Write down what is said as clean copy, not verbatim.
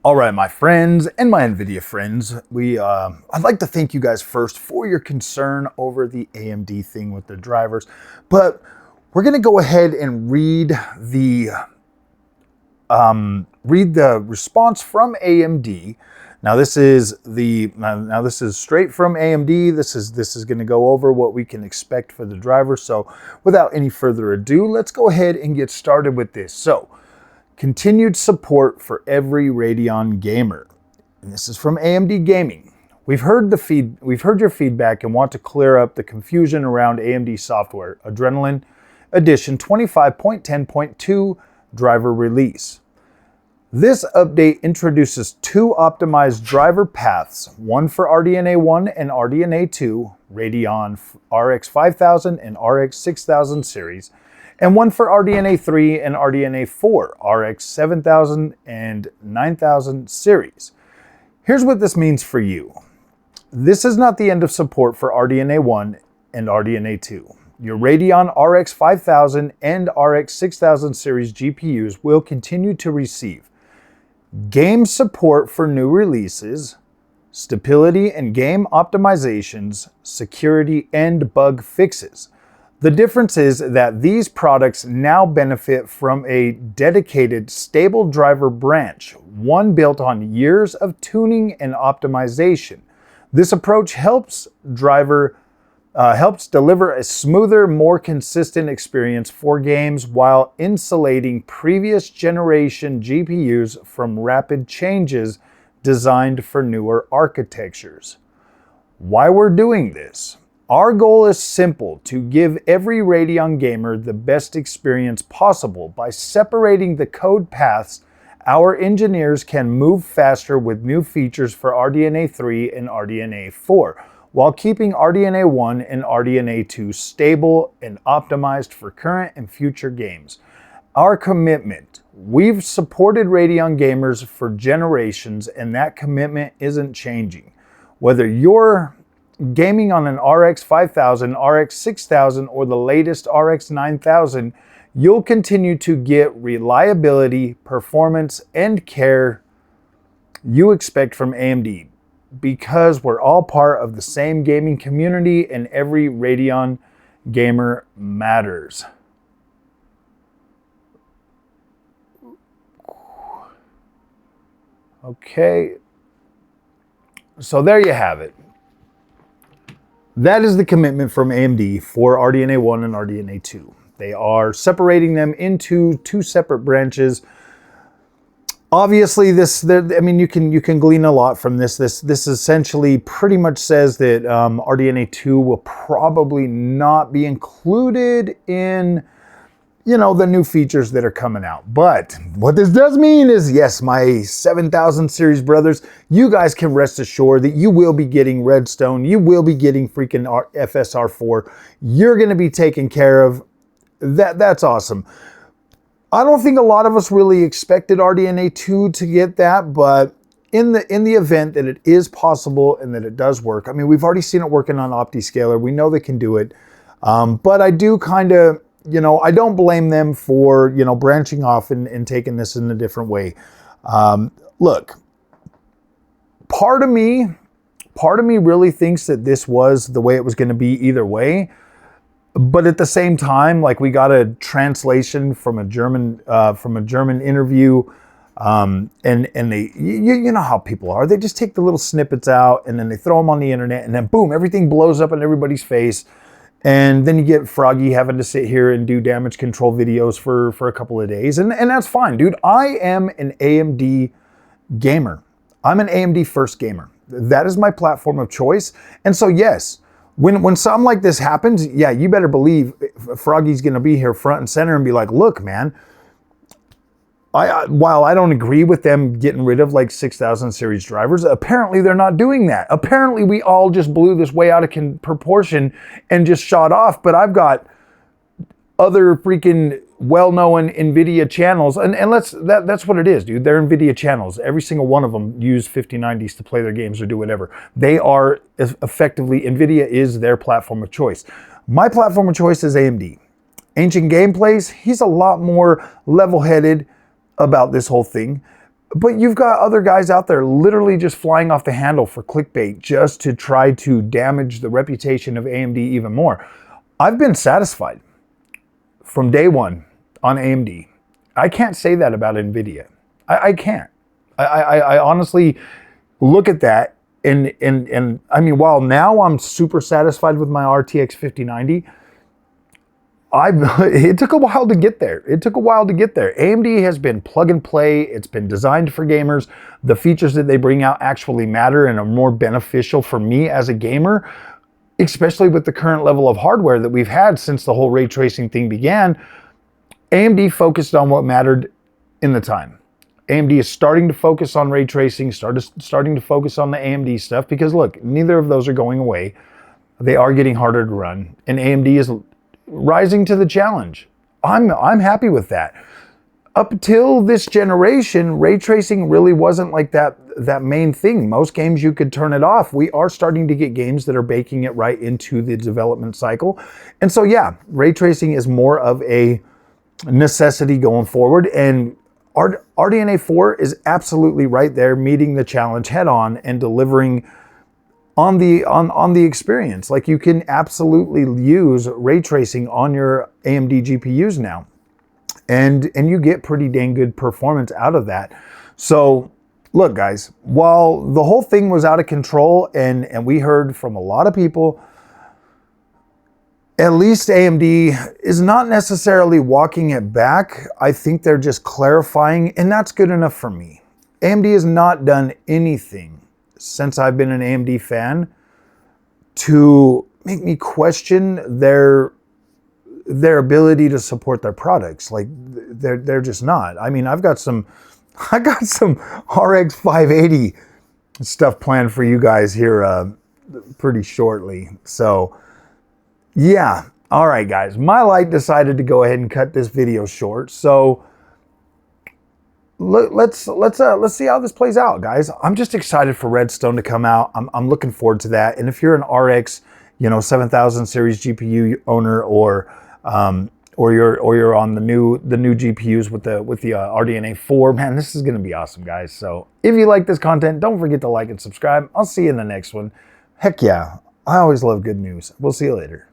All right, my friends and my NVIDIA friends, I'd like to thank you guys first for your concern over the AMD thing with the drivers, but we're going to go ahead and read the response from AMD. Now this is straight from AMD. This is going to go over what we can expect for the driver. So without any further ado, let's go ahead and get started with this. So, continued support for every Radeon gamer. And this is from AMD Gaming. We've heard your feedback and want to clear up the confusion around AMD software Adrenaline Edition 25.10.2 driver release. This update introduces two optimized driver paths, one for RDNA 1 and RDNA 2, Radeon RX 5000 and RX 6000 series, and one for RDNA 3 and RDNA 4, RX 7000 and 9000 series. Here's what this means for you. This is not the end of support for RDNA 1 and RDNA 2. Your Radeon RX 5000 and RX 6000 series GPUs will continue to receive game support for new releases, stability and game optimizations, security, and bug fixes. The difference is that these products now benefit from a dedicated, stable driver branch, one built on years of tuning and optimization. This approach helps deliver a smoother, more consistent experience for games while insulating previous generation GPUs from rapid changes designed for newer architectures. Why we're doing this? Our goal is simple: to give every Radeon gamer the best experience possible. By separating the code paths, our engineers can move faster with new features for RDNA 3 and RDNA 4, while keeping RDNA 1 and RDNA 2 stable and optimized for current and future games. Our commitment: we've supported Radeon gamers for generations, and that commitment isn't changing. Whether you're gaming on an RX 5000, RX 6000, or the latest RX 9000, you'll continue to get reliability, performance, and care you expect from AMD, because we're all part of the same gaming community and every Radeon gamer matters. Okay, so there you have it. That is the commitment from AMD for RDNA 1 and RDNA 2. They are separating them into two separate branches. Obviously, you can glean a lot from this. This essentially pretty much says that RDNA 2 will probably not be included in, the new features that are coming out. But what this does mean is, yes, my 7000 series brothers, you guys can rest assured that you will be getting Redstone. You will be getting freaking FSR4. You're going to be taken care of. That's awesome. I don't think a lot of us really expected RDNA 2 to get that, but in the event that it is possible and that it does work, I mean, we've already seen it working on OptiScaler. We know they can do it. But I do kind of, I don't blame them for, branching off and taking this in a different way. Look, part of me really thinks that this was the way it was going to be either way. But at the same time, like, we got a translation from a German interview, and they, you know how people are. They just take the little snippets out and then they throw them on the internet, and then boom, everything blows up in everybody's face. And then you get Froggy having to sit here and do damage control videos for a couple of days. And that's fine, dude. I am an AMD gamer. I'm an AMD first gamer. That is my platform of choice. And so, yes, when something like this happens, yeah, you better believe Froggy's going to be here front and center and be like, look, man, while I don't agree with them getting rid of like 6000 series drivers, apparently they're not doing that. Apparently we all just blew this way out of proportion and just shot off. But I've got other freaking well-known NVIDIA channels, and that's what it is, dude. They're NVIDIA channels. Every single one of them use 5090s to play their games or do whatever. They are effectively, NVIDIA is their platform of choice. My platform of choice is AMD. Ancient Gameplays, he's a lot more level-headed about this whole thing. But you've got other guys out there literally just flying off the handle for clickbait just to try to damage the reputation of AMD even more. I've been satisfied from day one on AMD. I can't say that about NVIDIA. I can't. I honestly look at that and I mean, while now I'm super satisfied with my RTX 5090, it took a while to get there. It took a while to get there. AMD has been plug and play. It's been designed for gamers. The features that they bring out actually matter and are more beneficial for me as a gamer, especially with the current level of hardware that we've had since the whole ray tracing thing began. AMD focused on what mattered in the time. AMD is starting to focus on ray tracing, starting to focus on the AMD stuff, because look, neither of those are going away. They are getting harder to run, and AMD is rising to the challenge. I'm happy with that. Up until this generation, ray tracing really wasn't like that main thing. Most games you could turn it off. We are starting to get games that are baking it right into the development cycle. And so yeah, ray tracing is more of a necessity going forward, and RDNA 4 is absolutely right there, meeting the challenge head on and delivering on the experience. Like, you can absolutely use ray tracing on your AMD GPUs now, and you get pretty dang good performance out of that. So look, guys, while the whole thing was out of control, and we heard from a lot of people, at least AMD is not necessarily walking it back. I think they're just clarifying, and that's good enough for me. AMD has not done anything since I've been an AMD fan to make me question their ability to support their products. Like, they're just not. I mean, I got some RX 580 stuff planned for you guys here pretty shortly. So yeah, all right, guys. My light decided to go ahead and cut this video short. So let's see how this plays out, guys. I'm just excited for Redstone to come out. I'm looking forward to that. And if you're an RX, 7000 series GPU owner, or you're on the new GPUs with the RDNA 4, man, this is gonna be awesome, guys. So if you like this content, don't forget to like and subscribe. I'll see you in the next one. Heck yeah, I always love good news. We'll see you later.